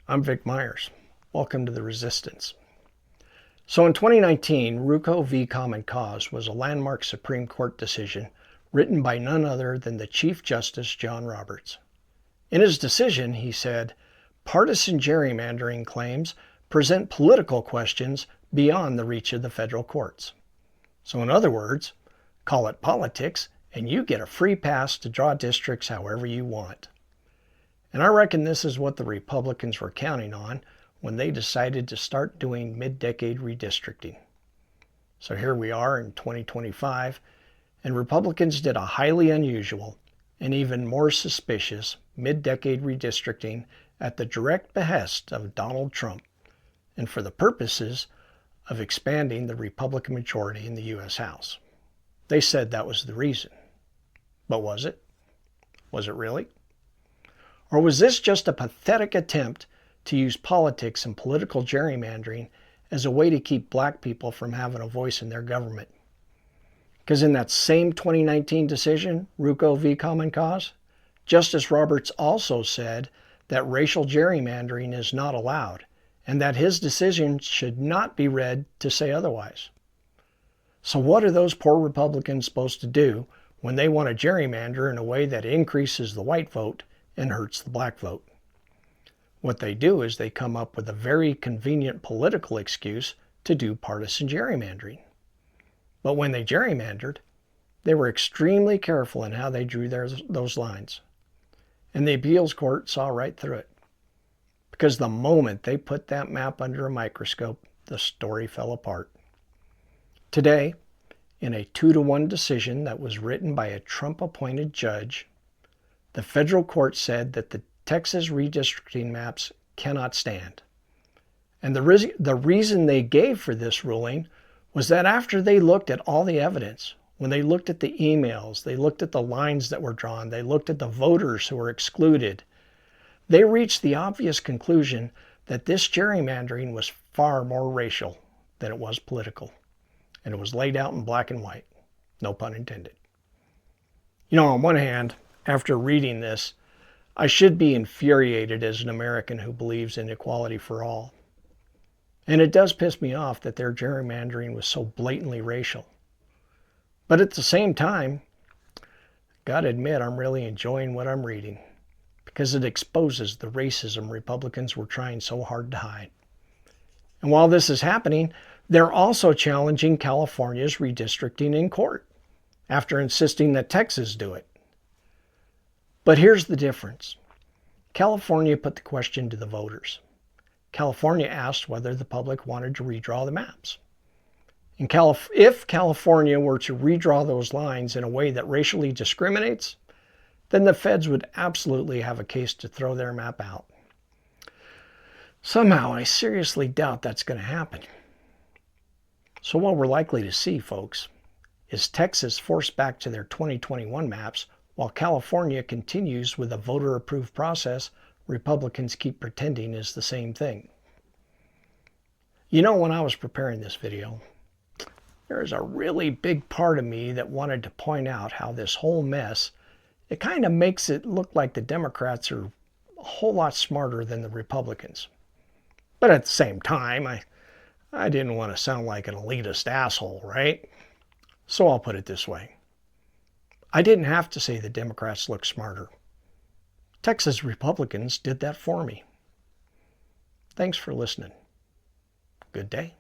I'm Vic Myers. Welcome to The Resistance. So in 2019, Ruocco v. Common Cause was a landmark Supreme Court decision written by none other than the Chief Justice John Roberts. In his decision, he said, partisan gerrymandering claims present political questions beyond the reach of the federal courts. So in other words, call it politics and you get a free pass to draw districts however you want. And I reckon this is what the Republicans were counting on when they decided to start doing mid-decade redistricting. So here we are in 2025, and Republicans did a highly unusual and even more suspicious mid-decade redistricting at the direct behest of Donald Trump and for the purposes of expanding the Republican majority in the U.S. House. They said that was the reason. But was it? Was it really? Or was this just a pathetic attempt to use politics and political gerrymandering as a way to keep black people from having a voice in their government? Because in that same 2019 decision, Ruocco v. Common Cause, Justice Roberts also said that racial gerrymandering is not allowed and that his decision should not be read to say otherwise. So what are those poor Republicans supposed to do when they want to gerrymander in a way that increases the white vote and hurts the black vote? What they do is they come up with a very convenient political excuse to do partisan gerrymandering. But when they gerrymandered, they were extremely careful in how they drew those lines. And the appeals court saw right through it. Because the moment they put that map under a microscope, the story fell apart. Today, in a 2-1 decision that was written by a Trump-appointed judge, the federal court said that the Texas redistricting maps cannot stand. And the reason they gave for this ruling was that after they looked at all the evidence, when they looked at the emails, they looked at the lines that were drawn, they looked at the voters who were excluded, they reached the obvious conclusion that this gerrymandering was far more racial than it was political. And it was laid out in black and white. No pun intended. You know, on one hand, after reading this, I should be infuriated as an American who believes in equality for all. And it does piss me off that their gerrymandering was so blatantly racial. But at the same time, gotta admit I'm really enjoying what I'm reading because it exposes the racism Republicans were trying so hard to hide. And while this is happening, they're also challenging California's redistricting in court after insisting that Texas do it. But here's the difference. California put the question to the voters. California asked whether the public wanted to redraw the maps. And if California were to redraw those lines in a way that racially discriminates, then the feds would absolutely have a case to throw their map out. Somehow, I seriously doubt that's going to happen. So what we're likely to see, folks, is Texas forced back to their 2021 maps while California continues with a voter-approved process Republicans keep pretending is the same thing. You know, when I was preparing this video, there's a really big part of me that wanted to point out how this whole mess, it kind of makes it look like the Democrats are a whole lot smarter than the Republicans. But at the same time, I didn't want to sound like an elitist asshole, right? So I'll put it this way. I didn't have to say the Democrats look smarter. Texas Republicans did that for me. Thanks for listening. Good day.